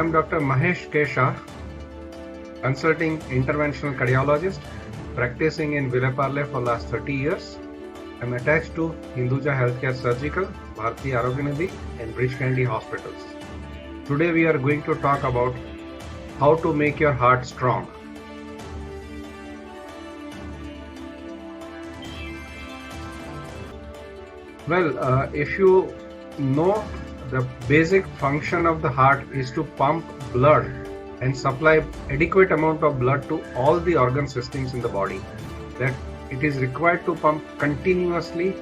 am Dr. Mahesh K Shah, consulting interventional cardiologist, practicing in Vileparle for last 30 years. I am attached to Hinduja Healthcare Surgical, Bharati Arogyanidhi and Bridge Candy hospitals. Today we are going to talk about how to make your heart strong. Well, if you know, the basic function of the heart is to pump blood and supply adequate amount of blood to all the organ systems in the body. That it is required to pump continuously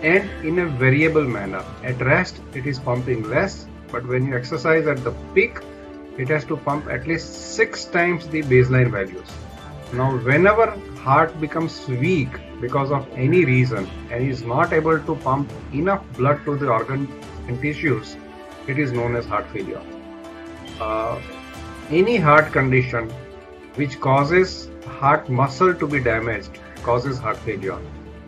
and in a variable manner. At rest, it is pumping less, but when you exercise at the peak, it has to pump at least 6 times the baseline values. Now, whenever heart becomes weak because of any reason and is not able to pump enough blood to the organ and tissues, it is known as heart failure. Any heart condition which causes heart muscle to be damaged causes heart failure,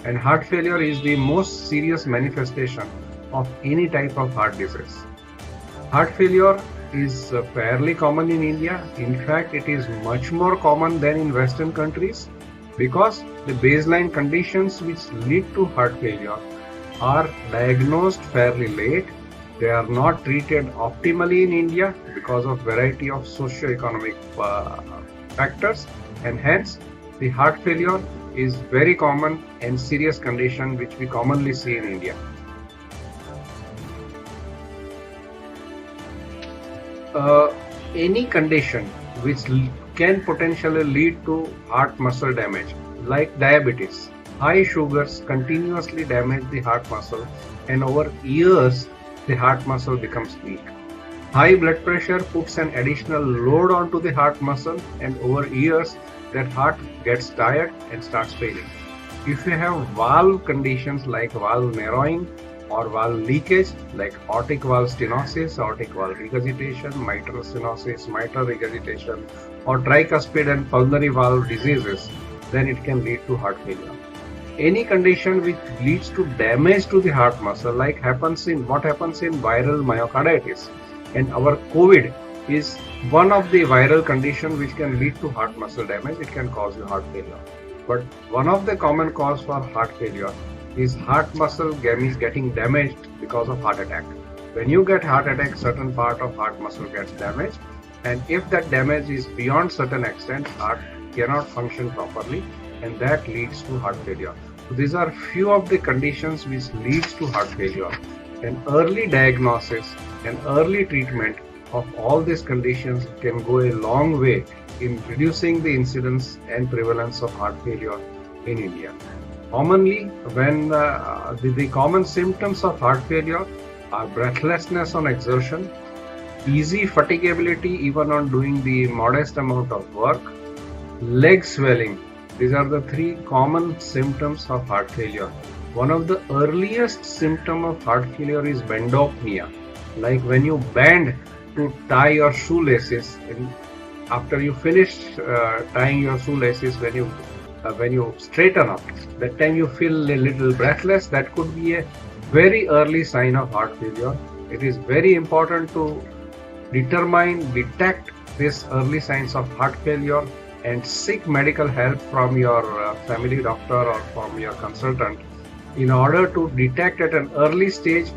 and heart failure is the most serious manifestation of any type of heart disease. Heart failure is fairly common in India. In fact, it is much more common than in Western countries because the baseline conditions which lead to heart failure are diagnosed fairly late. They are not treated optimally in India because of variety of socio-economic factors, and hence the heart failure is very common and serious condition which we commonly see in India. Any condition which can potentially lead to heart muscle damage, like diabetes. High sugars continuously damage the heart muscle, and over years the heart muscle becomes weak. High blood pressure puts an additional load onto the heart muscle, and over years that heart gets tired and starts failing. If you have valve conditions like valve narrowing or valve leakage, like aortic valve stenosis, aortic valve regurgitation, mitral stenosis, mitral regurgitation, or tricuspid and pulmonary valve diseases, then it can lead to heart failure. Any condition which leads to damage to the heart muscle, like what happens in viral myocarditis, and our COVID is one of the viral conditions which can lead to heart muscle damage. It can cause you heart failure. But one of the common cause for heart failure is heart muscle is getting damaged because of heart attack. When you get heart attack, certain part of heart muscle gets damaged, and if that damage is beyond certain extent, heart cannot function properly, and that leads to heart failure. So these are few of the conditions which leads to heart failure, and early diagnosis and early treatment of all these conditions can go a long way in reducing the incidence and prevalence of heart failure in India. Commonly, when the common symptoms of heart failure are breathlessness on exertion, easy fatigability even on doing the modest amount of work, leg swelling. These are the 3 common symptoms of heart failure. One of the earliest symptoms of heart failure is bendopnea, like when you bend to tie your shoelaces, and after you finish tying your shoelaces, when you straighten up, that time you feel a little breathless. That could be a very early sign of heart failure. It is very important to detect these early signs of heart failure and seek medical help from your family doctor or from your consultant in order to detect at an early stage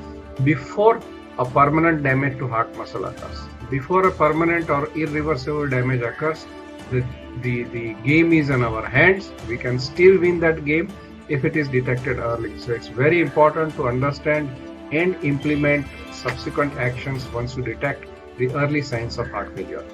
before a permanent damage to heart muscle occurs. Before a permanent or irreversible damage occurs, the game is in our hands. We can still win that game if it is detected early. So it's very important to understand and implement subsequent actions once you detect the early signs of heart failure.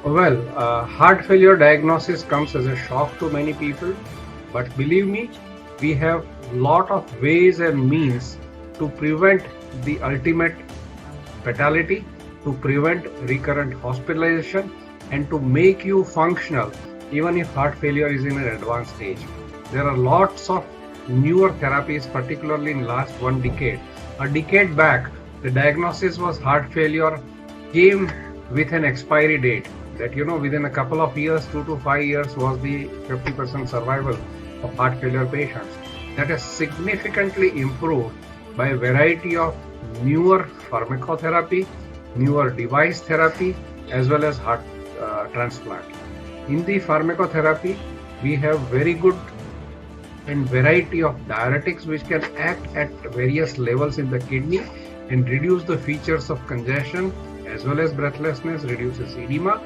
Well, heart failure diagnosis comes as a shock to many people, but believe me, we have lot of ways and means to prevent the ultimate fatality, to prevent recurrent hospitalization, and to make you functional even if heart failure is in an advanced stage. There are lots of newer therapies, particularly in last 1 decade. A decade back, The diagnosis was heart failure, came with an expiry date that within a couple of years, 2 to 5 years was the 50% survival of heart failure patients. That has significantly improved by a variety of newer pharmacotherapy, newer device therapy, as well as heart transplant. In the pharmacotherapy, we have very good and variety of diuretics which can act at various levels in the kidney and reduce the features of congestion as well as breathlessness, reduces edema.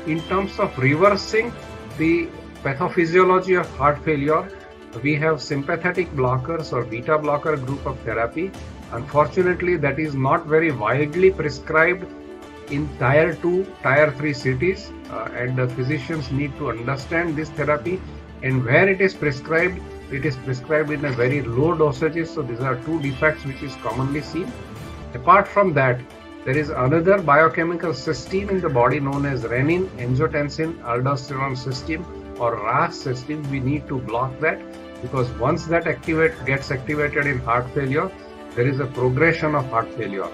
In terms of reversing the pathophysiology of heart failure, we have sympathetic blockers or beta blocker group of therapy. Unfortunately, that is not very widely prescribed in tier 2, tier 3 cities, and the physicians need to understand this therapy, and where it is prescribed in a very low dosages. So these are two defects which is commonly seen. Apart from that, there is another biochemical system in the body known as renin, angiotensin, aldosterone system or RAS system. We need to block that, because once that gets activated in heart failure, there is a progression of heart failure.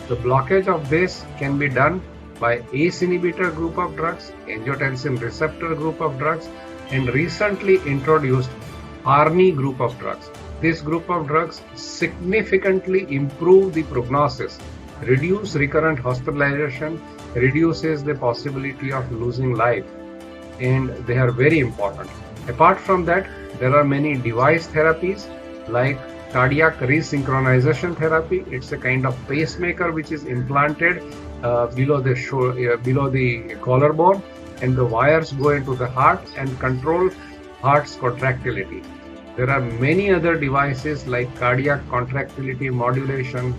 The blockage of this can be done by ACE inhibitor group of drugs, angiotensin receptor group of drugs, and recently introduced ARNI group of drugs. This group of drugs significantly improve the prognosis, reduce recurrent hospitalization, reduces the possibility of losing life, and they are very important. Apart from that, there are many device therapies like cardiac resynchronization therapy. It's a kind of pacemaker which is implanted below the collarbone, and the wires go into the heart and control heart's contractility. There are many other devices like cardiac contractility modulation,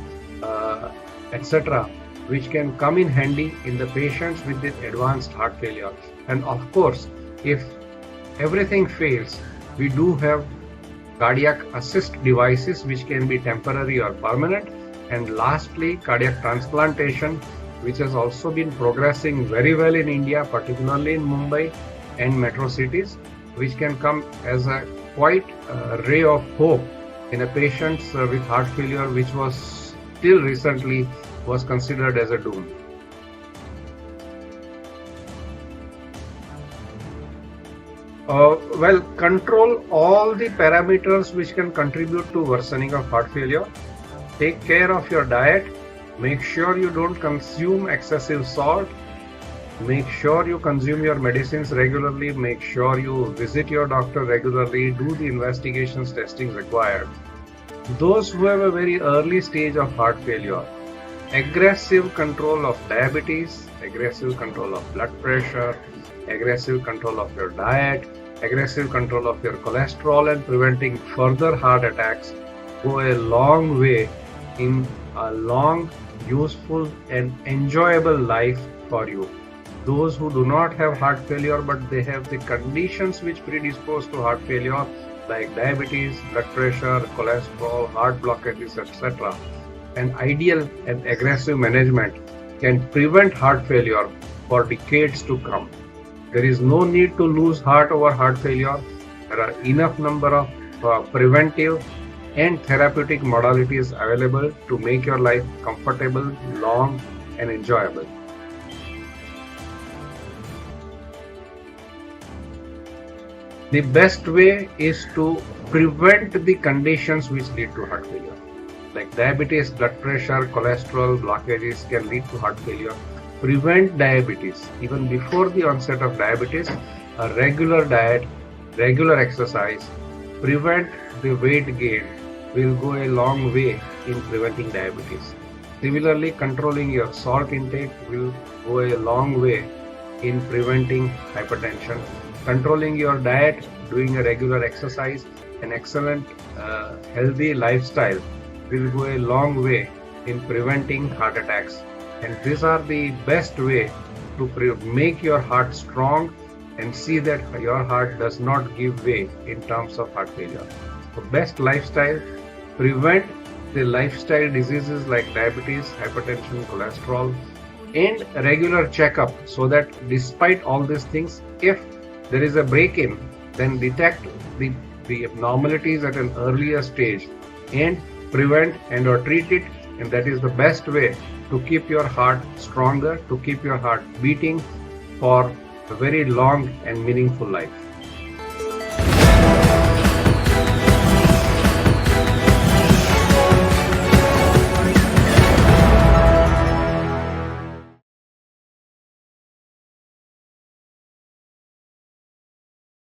etc., which can come in handy in the patients with this advanced heart failure. And of course, if everything fails, we do have cardiac assist devices which can be temporary or permanent. And lastly, cardiac transplantation, which has also been progressing very well in India, particularly in Mumbai and metro cities, which can come as a quite ray of hope in a patient with heart failure, which was till recently was considered as a doom. Well, control all the parameters which can contribute to worsening of heart failure. Take care of your diet. Make sure you don't consume excessive salt. Make sure you consume your medicines regularly. Make sure you visit your doctor regularly. Do the investigations, testing required. Those who have a very early stage of heart failure, aggressive control of diabetes, aggressive control of blood pressure, aggressive control of your diet, aggressive control of your cholesterol, and preventing further heart attacks go a long way in a long, useful and enjoyable life for you. Those who do not have heart failure but they have the conditions which predispose to heart failure like diabetes, blood pressure, cholesterol, heart blockages, etc., and ideal and aggressive management can prevent heart failure for decades to come. There is no need to lose heart over heart failure. There are enough number of preventive and therapeutic modalities available to make your life comfortable, long and enjoyable. The best way is to prevent the conditions which lead to heart failure. Like diabetes, blood pressure, cholesterol, blockages can lead to heart failure. Prevent diabetes. Even before the onset of diabetes, a regular diet, regular exercise, prevent the weight gain will go a long way in preventing diabetes. Similarly, controlling your salt intake will go a long way in preventing hypertension. Controlling your diet, doing a regular exercise, an excellent healthy lifestyle will go a long way in preventing heart attacks. And these are the best way to make your heart strong and see that your heart does not give way in terms of heart failure. So best lifestyle, prevent the lifestyle diseases like diabetes, hypertension, cholesterol, and regular checkup, so that despite all these things, if there is a break-in, then detect the abnormalities at an earlier stage and prevent and or treat it and that is the best way to keep your heart stronger, to keep your heart beating for a very long and meaningful life.